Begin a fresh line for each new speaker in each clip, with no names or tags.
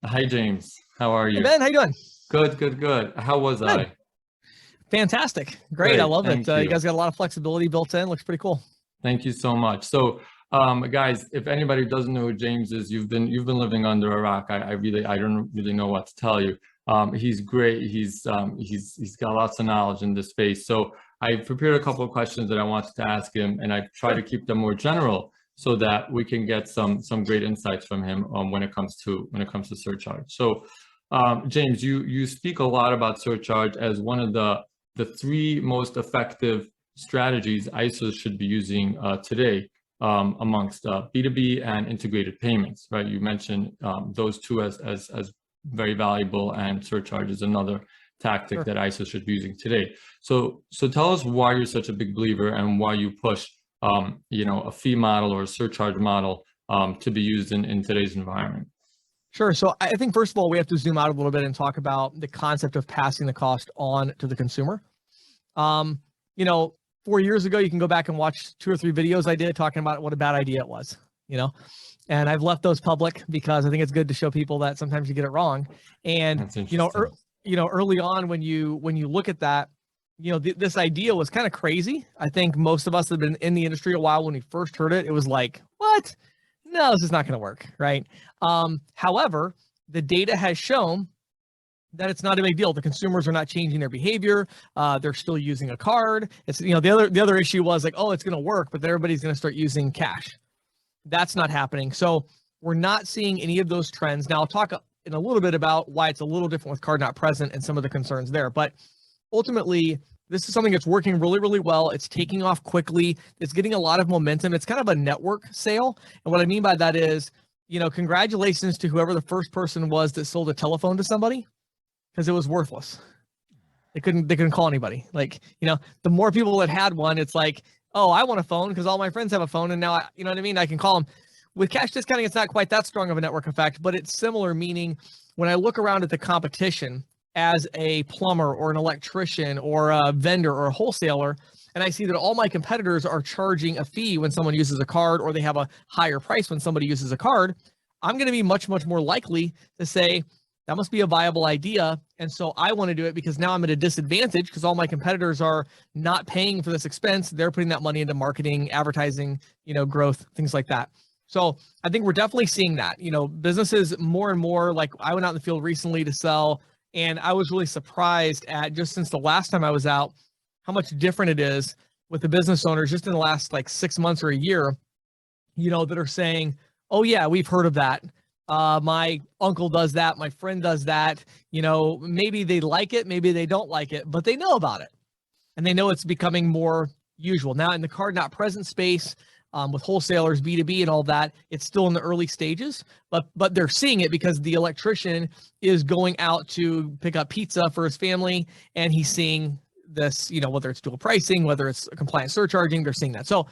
Hi, James. How are
Hey
you?
Ben, how you doing?
Good, good, good. How was
Good.
I?
Fantastic. Great. I
Great.
love it.
Thank
You
you.
guys got a lot of flexibility built in. Looks pretty cool.
Thank you so much. So, guys, if anybody doesn't know who James is, you've been living under a rock. I don't really know what to tell you. He's great. He's got lots of knowledge in this space. So I prepared a couple of questions that I wanted to ask him, and I try to
Sure.
keep them more general so that we can get some great insights from him when it comes to surcharge. So, James, you speak a lot about surcharge as one of the three most effective strategies ISOs should be using today amongst B2B and integrated payments, right? You mentioned those two as very valuable, and surcharge is another tactic
Sure.
that ISOs should be using today. So tell us why you're such a big believer and why you push a fee model or a surcharge model to be used in today's environment.
Sure. So I think first of all, we have to zoom out a little bit and talk about the concept of passing the cost on to the consumer. Um, you know, 4 years ago, you can go back and watch 2 or 3 videos I did talking about what a bad idea it was, you know, and I've left those public because I think it's good to show people that sometimes you get it wrong. And,
That's interesting.
early on when you look at that, this idea was kind of crazy. I think most of us have been in the industry a while. When we first heard it, it was like, what? No, this is not going to work. Right. However, the data has shown that it's not a big deal. The consumers are not changing their behavior. They're still using a card. It's, the other issue was like, oh, it's going to work, but then everybody's going to start using cash. That's not happening. So we're not seeing any of those trends. Now I'll talk in a little bit about why it's a little different with card not present and some of the concerns there. But ultimately, this is something that's working really, really well. It's taking off quickly. It's getting a lot of momentum. It's kind of a network sale. And what I mean by that is, congratulations to whoever the first person was that sold a telephone to somebody, because it was worthless. They couldn't call anybody. Like, the more people that had one, it's like, oh, I want a phone because all my friends have a phone, and now you know what I mean? I can call them. With cash discounting, it's not quite that strong of a network effect, but it's similar, meaning when I look around at the competition as a plumber or an electrician or a vendor or a wholesaler, and I see that all my competitors are charging a fee when someone uses a card, or they have a higher price when somebody uses a card, I'm going to be much, much more likely to say, that must be a viable idea. And so I want to do it because now I'm at a disadvantage because all my competitors are not paying for this expense. They're putting that money into marketing, advertising, growth, things like that. So I think we're definitely seeing that, businesses more and more. Like, I went out in the field recently to sell, and I was really surprised at, just since the last time I was out, how much different it is with the business owners just in the last like 6 months or a year, that are saying, oh yeah, we've heard of that. My uncle does that. My friend does that. Maybe they like it, maybe they don't like it, but they know about it, and they know it's becoming more usual. Now in the card not present space, with wholesalers, B2B and all that, it's still in the early stages, but they're seeing it because the electrician is going out to pick up pizza for his family, and he's seeing this, whether it's dual pricing, whether it's compliant surcharging, they're seeing that. So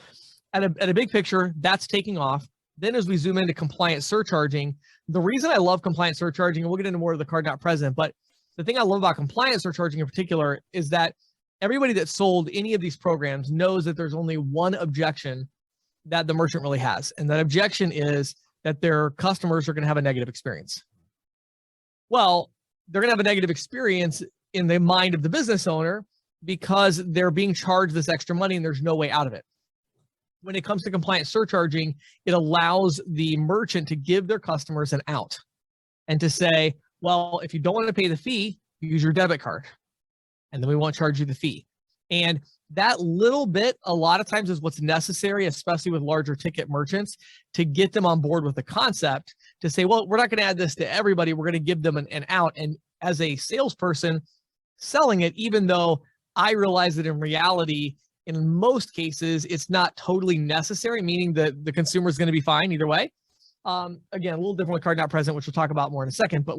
at a big picture, that's taking off. Then as we zoom into compliant surcharging, the reason I love compliant surcharging, and we'll get into more of the card not present, but the thing I love about compliant surcharging in particular is that everybody that sold any of these programs knows that there's only one objection that the merchant really has. And that objection is that their customers are going to have a negative experience. Well, they're going to have a negative experience in the mind of the business owner because they're being charged this extra money and there's no way out of it. When it comes to compliant surcharging, it allows the merchant to give their customers an out and to say, well, if you don't want to pay the fee, use your debit card, and then we won't charge you the fee. And that little bit, a lot of times, is what's necessary, especially with larger ticket merchants, to get them on board with the concept, to say, well, we're not going to add this to everybody. We're going to give them an out. And as a salesperson selling it, even though I realize that in reality, in most cases, it's not totally necessary, meaning that the consumer is going to be fine either way. Again, a little different with card not present, which we'll talk about more in a second, but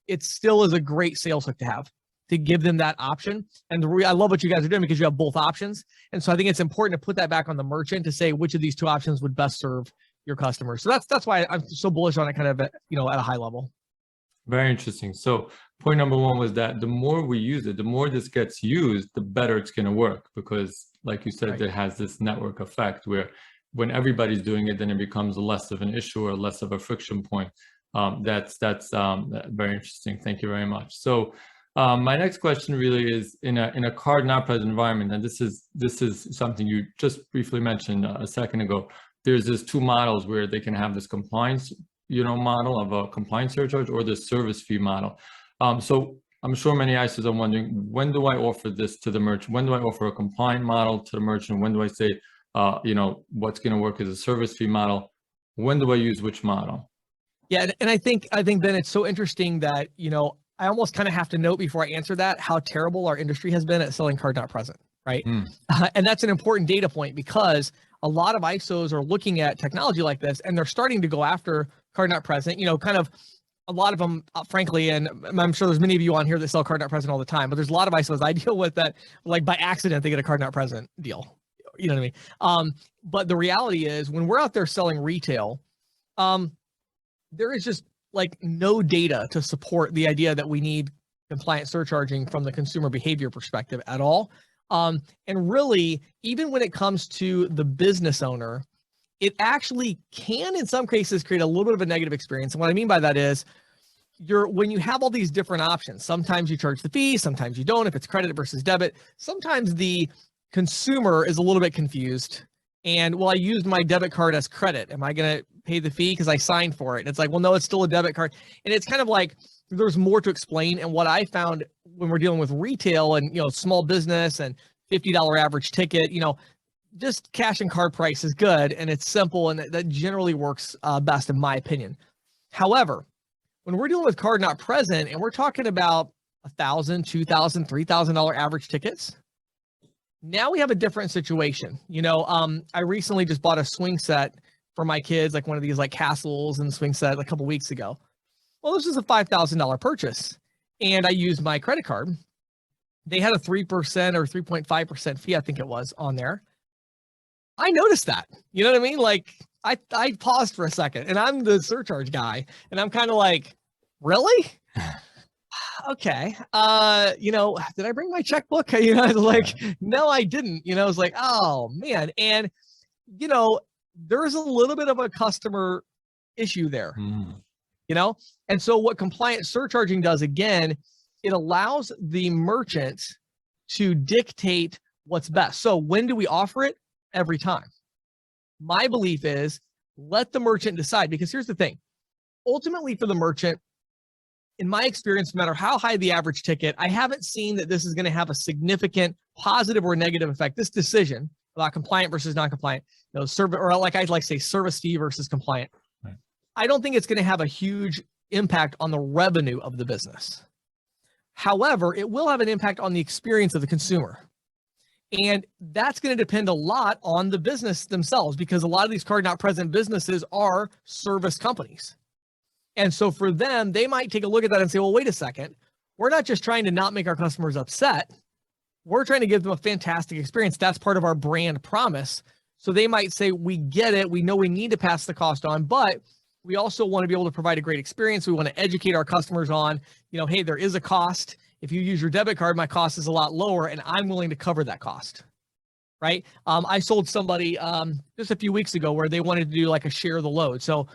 it still is a great sales hook to have, to give them that option. And I love what you guys are doing because you have both options. And so I think it's important to put that back on the merchant to say which of these two options would best serve your customers. So that's why I'm so bullish on it, kind of at a high level.
Very interesting. So point number one was that the more we use it, the more this gets used, the better it's going to work, because like you said,
Right.
it has this network effect where when everybody's doing it, then it becomes less of an issue or less of a friction point That's very interesting. Thank you very much. So my next question really is in a card not present environment, and this is something you just briefly mentioned a second ago. There's this two models where they can have this compliance, model of a compliance surcharge or the service fee model. So I'm sure many ISOs are wondering, when do I offer this to the merchant? When do I offer a compliant model to the merchant? When do I say, what's going to work as a service fee model? When do I use which model?
Yeah, and I think Ben, it's so interesting that I almost kind of have to note before I answer that how terrible our industry has been at selling card not present, right? And that's an important data point because a lot of ISOs are looking at technology like this and they're starting to go after card not present. Kind of a lot of them, frankly, and I'm sure there's many of you on here that sell card not present all the time, but there's a lot of ISOs I deal with that, like by accident, they get a card not present deal. You know what I mean? But the reality is when we're out there selling retail, there is just like no data to support the idea that we need compliant surcharging from the consumer behavior perspective at all. And really, even when it comes to the business owner, it actually can, in some cases, create a little bit of a negative experience. And what I mean by that is when you have all these different options, sometimes you charge the fee, sometimes you don't, if it's credit versus debit. Sometimes the consumer is a little bit confused. And well, I used my debit card as credit. Am I going to pay the fee because I signed for it? And it's like, well, no, it's still a debit card. And it's kind of like there's more to explain. And what I found when we're dealing with retail and small business and $50 average ticket, just cash and card price is good and it's simple and that generally works best in my opinion. However, when we're dealing with card not present and we're talking about $1,000, $2,000, $3,000 average tickets, now we have a different situation. I recently just bought a swing set for my kids, like one of these like castles and swing set a couple weeks ago. Well, this is a $5,000 purchase and I used my credit card. They had a 3% or 3.5% fee, I think it was, on there. I noticed that, you know what I mean? Like I paused for a second and I'm the surcharge guy and I'm kind of like, really? Okay. Did I bring my checkbook? I was like, no, I didn't, I was like, oh man. And, there's a little bit of a customer issue there, And so what compliant surcharging does, again, it allows the merchant to dictate what's best. So when do we offer it? Every time. My belief is let the merchant decide, because here's the thing. Ultimately for the merchant, in my experience, no matter how high the average ticket, I haven't seen that this is going to have a significant positive or negative effect. This decision about compliant versus non-compliant, or like I like to say, service fee versus compliant. Right. I don't think it's going to have a huge impact on the revenue of the business. However, it will have an impact on the experience of the consumer. And that's going to depend a lot on the business themselves, because a lot of these card not present businesses are service companies. And so for them, they might take a look at that and say, well, wait a second, we're not just trying to not make our customers upset. We're trying to give them a fantastic experience. That's part of our brand promise. So they might say, we get it. We know we need to pass the cost on, but we also want to be able to provide a great experience. We want to educate our customers on, hey, there is a cost. If you use your debit card, my cost is a lot lower and I'm willing to cover that cost, right? I sold somebody just a few weeks ago where they wanted to do like a share of the load. So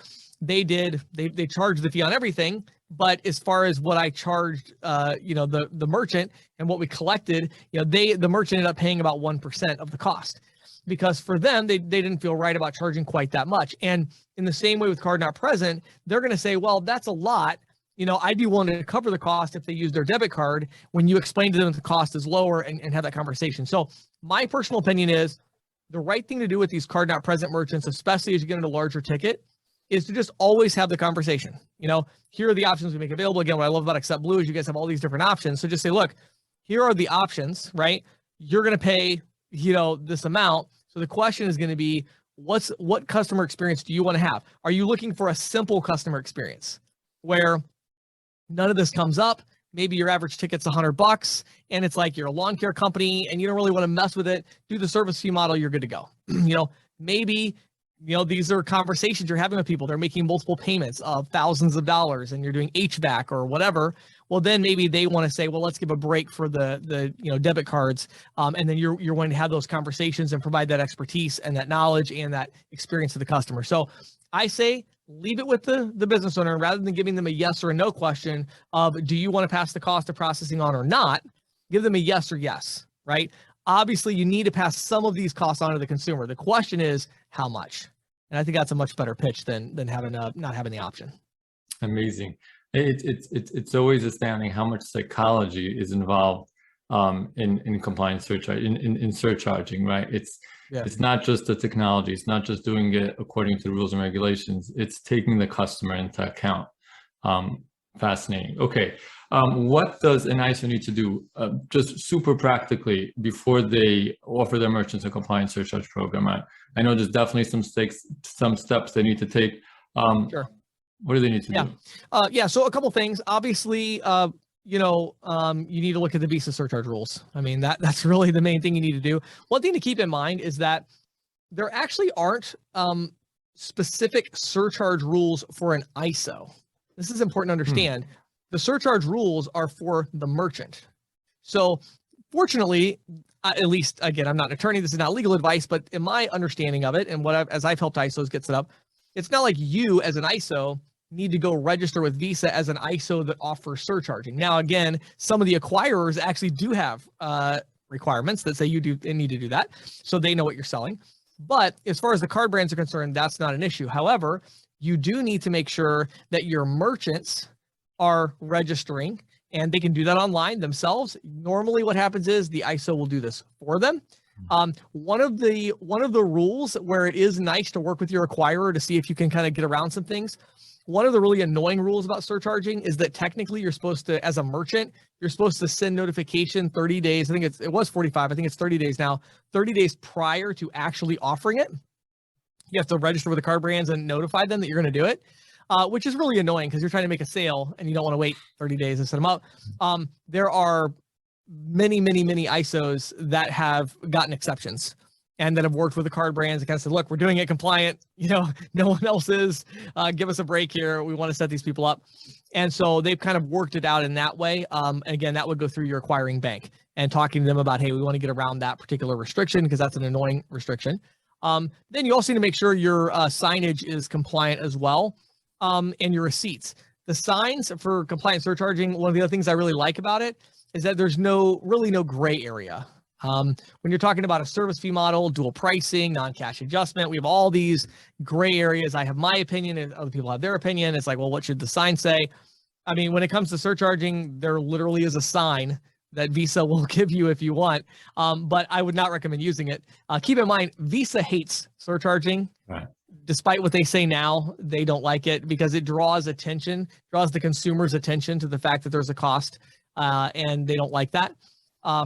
they charged the fee on everything, but as far as what I charged, the merchant and what we collected, the merchant ended up paying about 1% of the cost, because for them, they didn't feel right about charging quite that much. And in the same way with card not present, they're going to say, well, that's a lot. I'd be willing to cover the cost if they use their debit card, when you explain to them that the cost is lower and have that conversation. So my personal opinion is the right thing to do with these card not present merchants, especially as you get into larger ticket, is to just always have the conversation. Here are the options we make available. Again, what I love about accept.blue is you guys have all these different options. So just say, look, here are the options, right? You're going to pay, this amount. So the question is going to be, what customer experience do you want to have? Are you looking for a simple customer experience where none of this comes up? Maybe your average ticket's $100 and it's like you're a lawn care company and you don't really want to mess with it. Do the service fee model, you're good to go. Maybe, these are conversations you're having with people. They're making multiple payments of thousands of dollars and you're doing HVAC or whatever. Well, then maybe they want to say, well, let's give a break for the debit cards. And then you're wanting to have those conversations and provide that expertise and that knowledge and that experience to the customer. So I say, leave it with the business owner, rather than giving them a yes or a no question of, do you want to pass the cost of processing on or not? Give them a yes or yes, right? Obviously, you need to pass some of these costs on to the consumer. The question is how much? And I think that's a much better pitch than having not having the option.
Amazing. It's always astounding how much psychology is involved in compliance surcharge, in surcharging, right? It's not just the technology, it's not just doing it according to the rules and regulations, it's taking the customer into account. Fascinating. Okay. What does an ISO need to do, just super practically, before they offer their merchants a compliance surcharge program? I know there's definitely some steps they need to take.
Sure.
What do they need to do?
Yeah. So a couple things. Obviously, you need to look at the Visa surcharge rules. I mean, that's really the main thing you need to do. One thing to keep in mind is that there actually aren't specific surcharge rules for an ISO. This is important to understand. The surcharge rules are for the merchant. So fortunately, at least, again, I'm not an attorney, this is not legal advice, but in my understanding of it, and as I've helped ISOs get set up, it's not like you as an ISO need to go register with Visa as an ISO that offers surcharging. Now, again, some of the acquirers actually do have requirements that say you need to do that, so they know what you're selling. But as far as the card brands are concerned, that's not an issue. However, you do need to make sure that your merchants are registering, and they can do that online themselves. Normally what happens is the ISO will do this for them. One of the rules where it is nice to work with your acquirer to see if you can kind of get around some things. One of the really annoying rules about surcharging is that technically you're supposed to, as a merchant, you're supposed to send notification 30 days. I think it was 45. I think it's 30 days now, 30 days prior to actually offering it. You have to register with the card brands and notify them that you're going to do it, which is really annoying because you're trying to make a sale and you don't want to wait 30 days to set them up. There are many ISOs that have gotten exceptions and that have worked with the card brands and kind of said, look, we're doing it compliant. No one else is. Give us a break here. We want to set these people up. And so they've kind of worked it out in that way. Again, that would go through your acquiring bank and talking to them about, hey, we want to get around that particular restriction because that's an annoying restriction. Then you also need to make sure your signage is compliant as well, and your receipts. The signs for compliant surcharging, one of the other things I really like about it is that there's really no gray area. When you're talking about a service fee model, dual pricing, non-cash adjustment, we have all these gray areas. I have my opinion and other people have their opinion. It's like, well, what should the sign say? I mean, when it comes to surcharging, there literally is a sign that Visa will give you if you want, but I would not recommend using it. Keep in mind, Visa hates surcharging. Right. Despite what they say now, they don't like it because it draws the consumer's attention to the fact that there's a cost, and they don't like that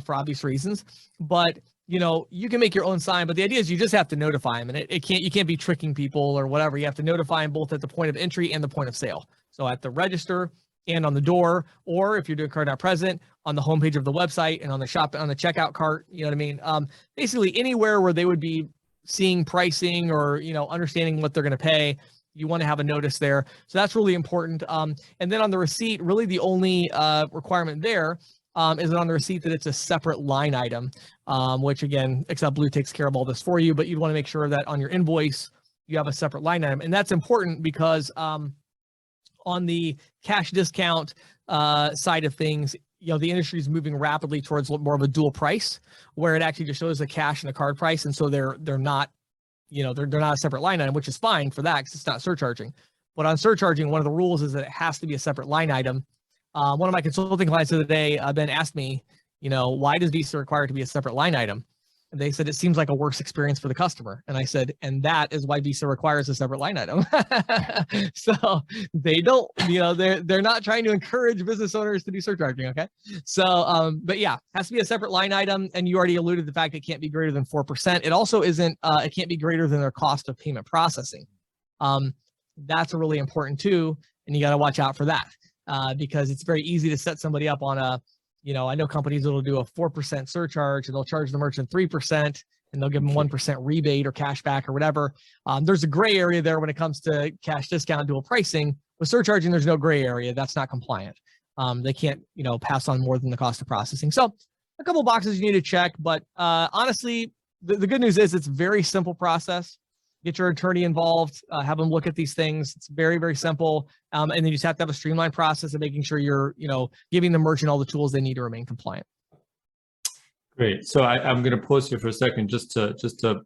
for obvious reasons. But you can make your own sign, but the idea is you just have to notify them, and you can't be tricking people or whatever. You have to notify them both at the point of entry and the point of sale. So at the register and on the door, or if you're doing card not present, on the homepage of the website and on the checkout cart. You know what I mean? Basically anywhere where they would be seeing pricing or understanding what they're going to pay, you want to have a notice there. So that's really important. And then on the receipt, really the only requirement there is on the receipt that it's a separate line item, which again, accept.blue takes care of all this for you, but you'd want to make sure that on your invoice you have a separate line item. And that's important because on the cash discount side of things, the industry is moving rapidly towards more of a dual price, where it actually just shows the cash and the card price, and so they're not, they're not a separate line item, which is fine for that because it's not surcharging. But on surcharging, one of the rules is that it has to be a separate line item. One of my consulting clients the other day, Ben, asked me, why does Visa require it to be a separate line item? And they said, it seems like a worse experience for the customer. And I said, and that is why Visa requires a separate line item. So they don't, they're not trying to encourage business owners to do surcharging. Okay. So, but yeah, has to be a separate line item. And you already alluded to the fact it can't be greater than 4%. It also isn't, it can't be greater than their cost of payment processing. That's really important too. And you got to watch out for that because it's very easy to set somebody up on a, I know companies that'll do a 4% surcharge and they'll charge the merchant 3% and they'll give them 1% rebate or cash back or whatever. There's a gray area there when it comes to cash discount dual pricing. With surcharging, there's no gray area. That's not compliant. They can't, pass on more than the cost of processing. So a couple boxes you need to check, but honestly, the good news is it's a very simple process. get your attorney involved, have them look at these things. It's very, very simple. And then you just have to have a streamlined process of making sure you're, giving the merchant all the tools they need to remain compliant.
Great. So I'm going to pause here for a second just to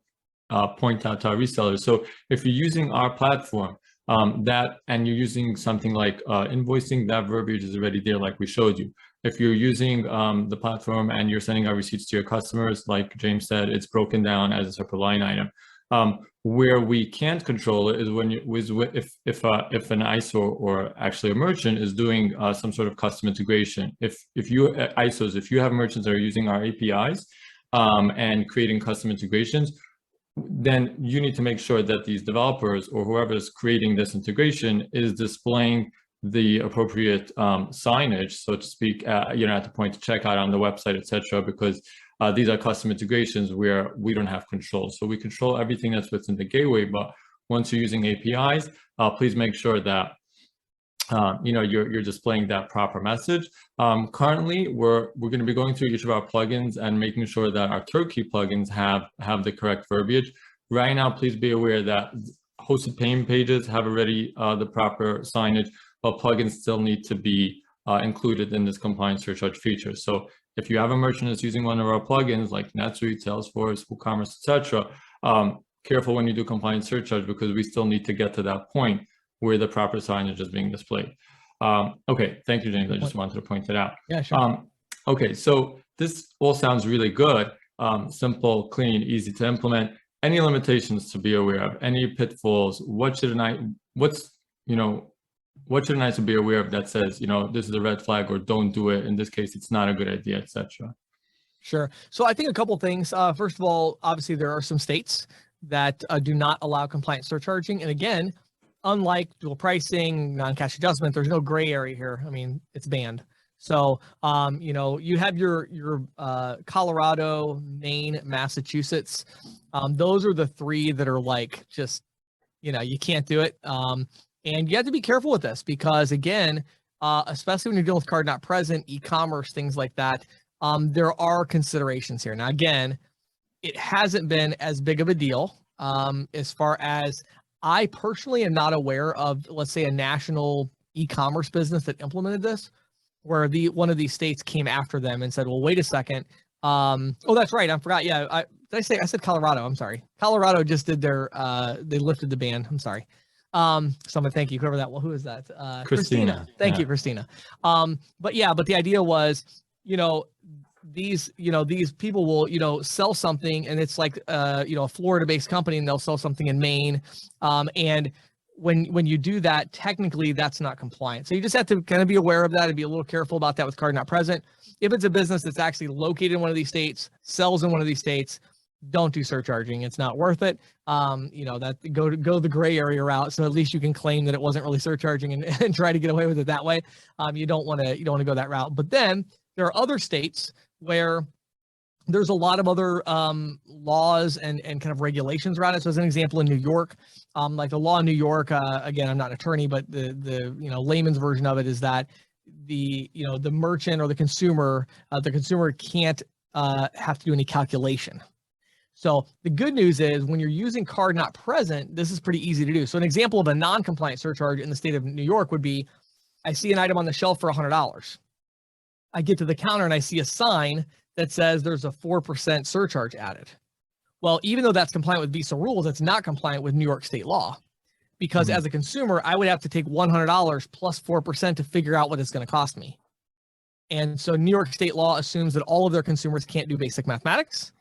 point out to our resellers. So if you're using our platform, and you're using something like invoicing, that verbiage is already there, like we showed you. If you're using the platform and you're sending out receipts to your customers, like James said, it's broken down as a separate line item. Where we can't control it is if an ISO or actually a merchant is doing some sort of custom integration. If you have merchants that are using our APIs and creating custom integrations, then you need to make sure that these developers or whoever is creating this integration is displaying the appropriate signage, so to speak, at the point of checkout on the website, etc. Because these are custom integrations where we don't have control. So we control everything that's within the gateway, but once you're using APIs, please make sure that you're displaying that proper message. Currently, we're going to be going through each of our plugins and making sure that our Turkey plugins have the correct verbiage. Right now, please be aware that hosted payment pages have already the proper signage, but plugins still need to be included in this compliant surcharge feature. So if you have a merchant that's using one of our plugins like NetSuite, Salesforce, WooCommerce, etc., careful when you do compliant surcharge, because we still need to get to that point where the proper signage is being displayed. Okay, thank you, James. I just wanted to point it out.
Yeah, sure.
Okay, so this all sounds really good. Simple, clean, easy to implement. Any limitations to be aware of? Any pitfalls? What should an ISO be aware of that says, this is a red flag or don't do it? In this case, it's not a good idea, etc.
Sure. So I think a couple things. First of all, obviously there are some states that do not allow compliant surcharging. And again, unlike dual pricing, non-cash adjustment, there's no gray area here. I mean, it's banned. So, you have your Colorado, Maine, Massachusetts. Those are the three that are like, just, you can't do it. And you have to be careful with this because, again, especially when you're dealing with card not present, e-commerce, things like that, there are considerations here. Now, again, it hasn't been as big of a deal as far as I personally am not aware of, let's say, a national e-commerce business that implemented this, where one of these states came after them and said, well, wait a second. Oh, that's right. I forgot. Yeah. I said Colorado. I'm sorry. Colorado just did they lifted the ban. I'm sorry. Someone, thank you. Whoever that, well, who is that? Christina. Thank you, Christina. But the idea was, these people will, sell something and it's like, a Florida-based company and they'll sell something in Maine. And when you do that, technically that's not compliant. So you just have to kind of be aware of that and be a little careful about that with card not present. If it's a business that's actually located in one of these states, sells in one of these states, don't do surcharging. It's not worth it. That go the gray area route. So at least you can claim that it wasn't really surcharging and try to get away with it that way. You don't want to go that route. But then there are other states where there's a lot of other laws and kind of regulations around it. So as an example, in New York, like the law in New York, again, I'm not an attorney, but the layman's version of it is that the merchant or the consumer can't have to do any calculation. So the good news is when you're using card not present, this is pretty easy to do. So an example of a non-compliant surcharge in the state of New York would be, I see an item on the shelf for $100. I get to the counter and I see a sign that says there's a 4% surcharge added. Well, even though that's compliant with Visa rules, it's not compliant with New York state law, because as a consumer, I would have to take $100 plus 4% to figure out what it's going to cost me. And so New York state law assumes that all of their consumers can't do basic mathematics.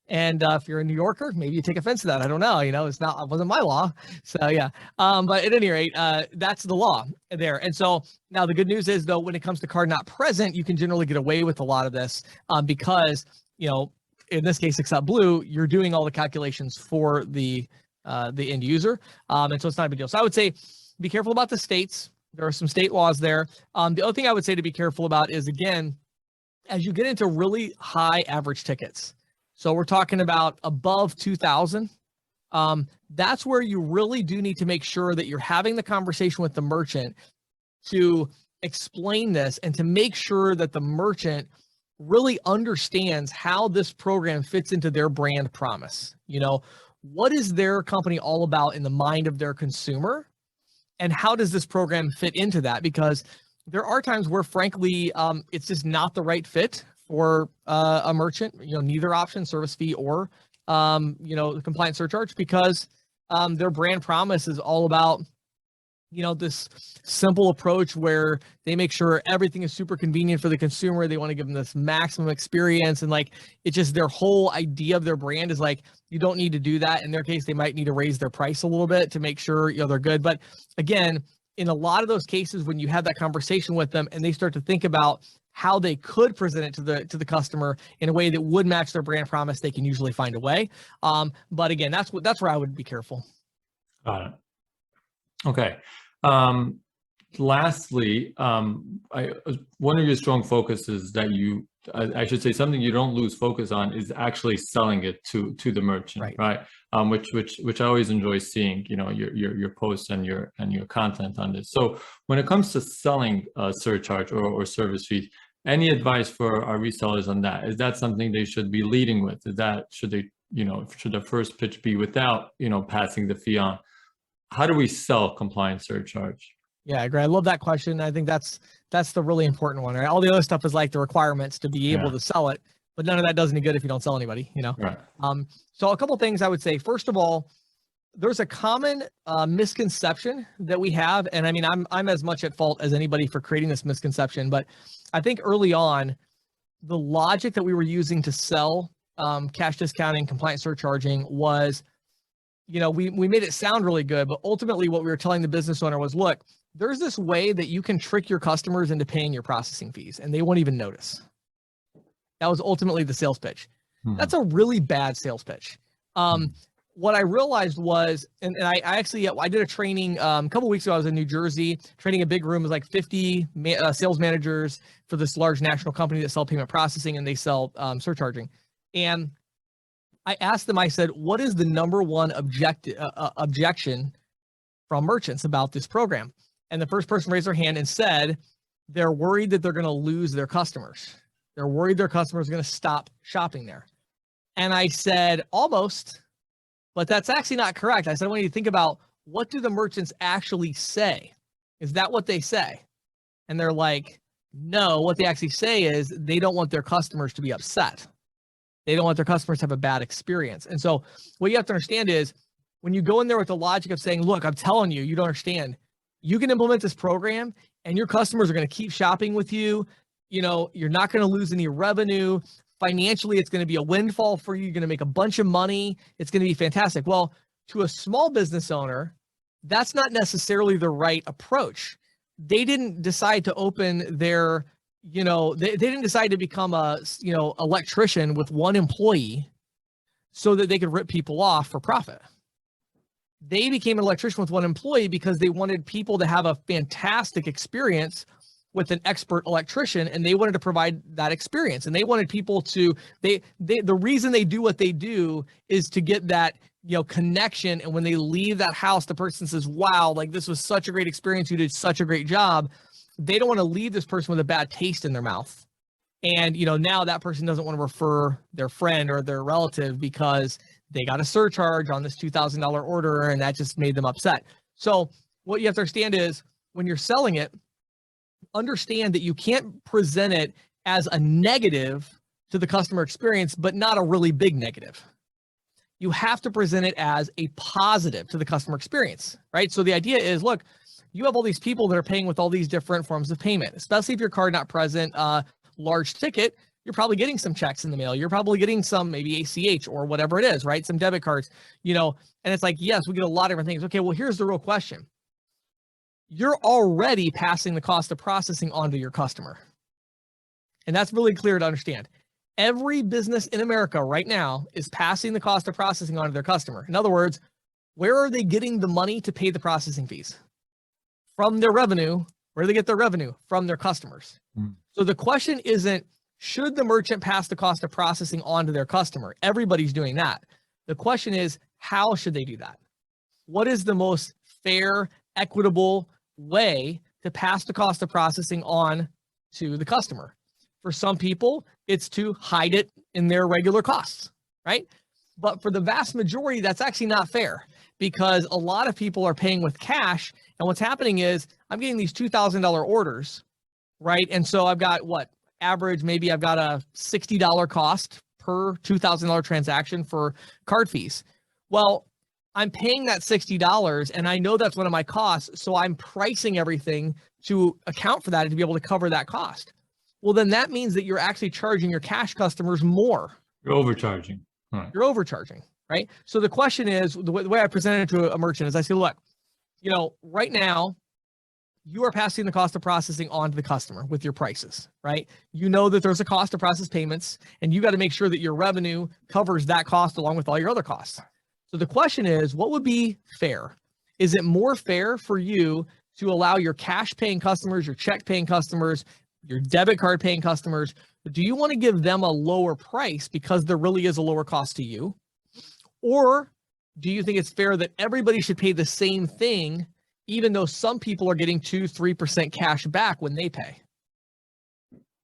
And if you're a New Yorker, maybe you take offense to that. I don't know. It wasn't my law. So yeah. But at any rate, that's the law there. And so now the good news is, though, when it comes to card not present, you can generally get away with a lot of this because, in this case, accept.blue, you're doing all the calculations for the end user. And so it's not a big deal. So I would say be careful about the states. There are some state laws there. The other thing I would say to be careful about is, again, as you get into really high average tickets, so we're talking about above 2,000. That's where you really do need to make sure that you're having the conversation with the merchant to explain this and to make sure that the merchant really understands how this program fits into their brand promise. what is their company all about in the mind of their consumer? And how does this program fit into that? Because there are times where, frankly, it's just not the right fit for a merchant, neither option, service fee or, the compliance surcharge, because their brand promise is all about, this simple approach where they make sure everything is super convenient for the consumer. They want to give them this maximum experience. And like, it's just their whole idea of their brand is like, you don't need to do that. In their case, they might need to raise their price a little bit to make sure, they're good. But again, in a lot of those cases, when you have that conversation with them and they start to think about how they could present it to the customer in a way that would match their brand promise, they can usually find a way. But again, that's where I would be careful.
Got it. Okay. Lastly, one of your strong focuses that I should say something you don't lose focus on is actually selling it to the merchant, right? Which I always enjoy seeing, your posts and your content on this. So when it comes to selling a surcharge or service fees, any advice for our resellers on that? Is that something they should be leading with? Should the first pitch be without, passing the fee on? How do we sell compliance surcharge?
Yeah, great. I love that question. I think that's the really important one, right? All the other stuff is like the requirements to be able to sell it, but none of that does any good if you don't sell anybody,
Right.
So a couple things I would say. First of all, there's a common misconception that we have, and I mean, I'm as much at fault as anybody for creating this misconception, but I think early on, the logic that we were using to sell cash discounting, compliance surcharging was, we made it sound really good, but ultimately what we were telling the business owner was, look, there's this way that you can trick your customers into paying your processing fees and they won't even notice. That was ultimately the sales pitch. That's a really bad sales pitch. What I realized was, and I did a training a couple weeks ago. I was in New Jersey training a big room. It was like 50 sales managers for this large national company that sell payment processing and they sell surcharging. And I asked them, I said, what is the number one objection from merchants about this program? And the first person raised their hand and said, they're worried that they're going to lose their customers. They're worried their customers are going to stop shopping there. And I said, almost, but that's actually not correct. I said, I want you to think about, what do the merchants actually say? Is that what they say? And they're like, no, what they actually say is they don't want their customers to be upset. They don't want their customers to have a bad experience. And so what you have to understand is, when you go in there with the logic of saying, look, I'm telling you, you don't understand, you can implement this program and your customers are going to keep shopping with you. You're not going to lose any revenue. Financially, it's going to be a windfall for you. You're going to make a bunch of money. It's going to be fantastic. Well, to a small business owner, that's not necessarily the right approach. They didn't decide to open their, they didn't decide to become a, electrician with one employee so that they could rip people off for profit. They became an electrician with one employee because they wanted people to have a fantastic experience with an expert electrician, and they wanted to provide that experience. And they wanted people to, the reason they do what they do is to get that, connection. And when they leave that house, the person says, wow, like this was such a great experience. You did such a great job. They don't want to leave this person with a bad taste in their mouth. And, now that person doesn't want to refer their friend or their relative because they got a surcharge on this $2,000 order and that just made them upset. So what you have to understand is, when you're selling it, understand that you can't present it as a negative to the customer experience, but not a really big negative. You have to present it as a positive to the customer experience, right? So the idea is, look, you have all these people that are paying with all these different forms of payment, especially if your card not present, large ticket, you're probably getting some checks in the mail. You're probably getting some maybe ACH or whatever it is, right? Some debit cards, and it's like, yes, we get a lot of different things. Okay, well, here's the real question. You're already passing the cost of processing onto your customer. And that's really clear to understand. Every business in America right now is passing the cost of processing onto their customer. In other words, where are they getting the money to pay the processing fees? From their revenue. Where do they get their revenue? From their customers. So the question isn't, should the merchant pass the cost of processing on to their customer? Everybody's doing that. The question is, how should they do that? What is the most fair, equitable way to pass the cost of processing on to the customer? For some people, it's to hide it in their regular costs, right? But for the vast majority, that's actually not fair, because a lot of people are paying with cash. And what's happening is I'm getting these $2,000 orders, right? And so I've got what average, maybe I've got a $60 cost per $2,000 transaction for card fees. Well, I'm paying that $60 and I know that's one of my costs. So I'm pricing everything to account for that and to be able to cover that cost. Well, then that means that you're actually charging your cash customers more.
You're overcharging.
Right. You're overcharging, right? So the question is, the way I present it to a merchant is I say, look, right now, you are passing the cost of processing on to the customer with your prices, right? You know that there's a cost to process payments, and you got to make sure that your revenue covers that cost along with all your other costs. So the question is, what would be fair? Is it more fair for you to allow your cash paying customers, your check paying customers, your debit card paying customers, do you want to give them a lower price because there really is a lower cost to you? Or do you think it's fair that everybody should pay the same thing, even though some people are getting 2-3% cash back when they pay?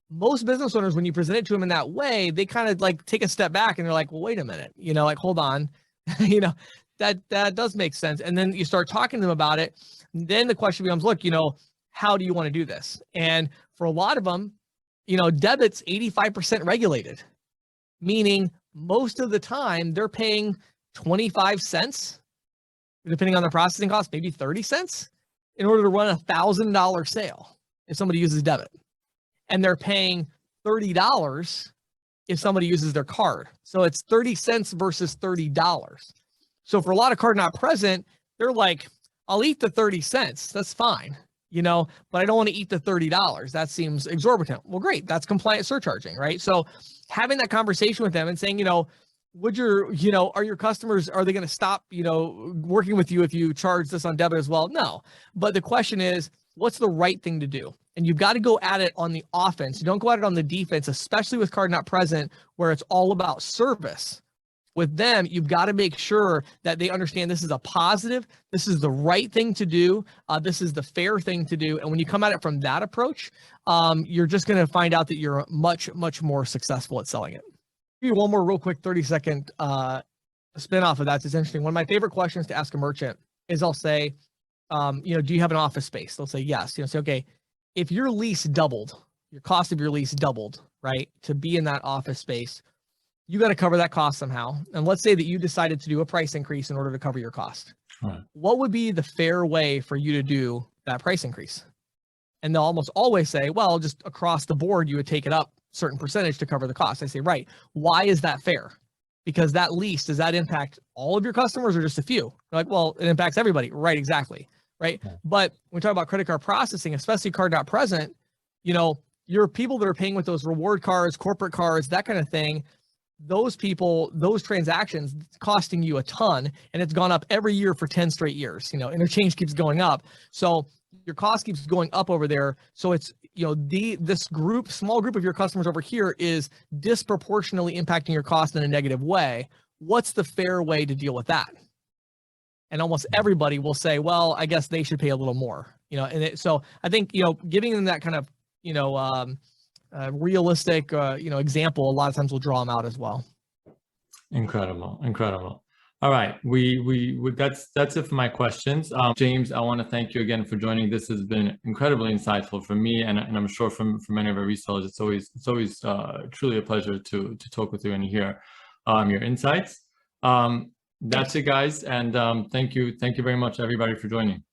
Most business owners, when you present it to them in that way, they kind of like take a step back and they're like, well, wait a minute, like, hold on, that does make sense. And then you start talking to them about it. Then the question becomes, look, how do you want to do this? And for a lot of them, debit's 85% regulated, meaning most of the time they're paying 25 cents, depending on the processing cost, maybe 30 cents in order to run $1,000 sale if somebody uses debit. And they're paying $30 if somebody uses their card. So it's 30 cents versus $30. So for a lot of card not present, they're like, I'll eat the 30 cents. That's fine. But I don't want to eat the $30. That seems exorbitant. Well, great. That's compliant surcharging, right? So having that conversation with them and saying, are your customers, are they going to stop, working with you if you charge this on debit as well? No. But the question is, what's the right thing to do? And you've got to go at it on the offense. You don't go at it on the defense, especially with card not present, where it's all about service. With them, you've got to make sure that they understand this is a positive, this is the right thing to do, this is the fair thing to do. And when you come at it from that approach, you're just going to find out that you're much, much more successful at selling it. Give you one more real quick 30-second spin off of that. It's interesting. One of my favorite questions to ask a merchant is I'll say, do you have an office space? They'll say yes. Say, okay, if your lease doubled, your cost of your lease doubled, right, to be in that office space, you got to cover that cost somehow. And let's say that you decided to do a price increase in order to cover your cost. Right. What would be the fair way for you to do that price increase? And they'll almost always say, well, just across the board, you would take it up a certain percentage to cover the cost. I say, right. Why is that fair? Because that lease, does that impact all of your customers or just a few? They're like, well, it impacts everybody. Right, exactly. Right. Okay. But when we talk about credit card processing, especially card not present, your people that are paying with those reward cards, corporate cards, that kind of thing, those people, those transactions costing you a ton, and it's gone up every year for 10 straight years. Interchange keeps going up. So your cost keeps going up over there. So it's, this small group of your customers over here is disproportionately impacting your cost in a negative way. What's the fair way to deal with that? And almost everybody will say, well, I guess they should pay a little more, so I think, giving them that kind of, realistic, example, a lot of times will draw them out as well. Incredible.
All right, that's it for my questions. James, I want to thank you again for joining. This has been incredibly insightful for me, and I'm sure for many of our resellers. It's always truly a pleasure to talk with you and hear your insights. That's it, guys, and thank you very much, everybody, for joining.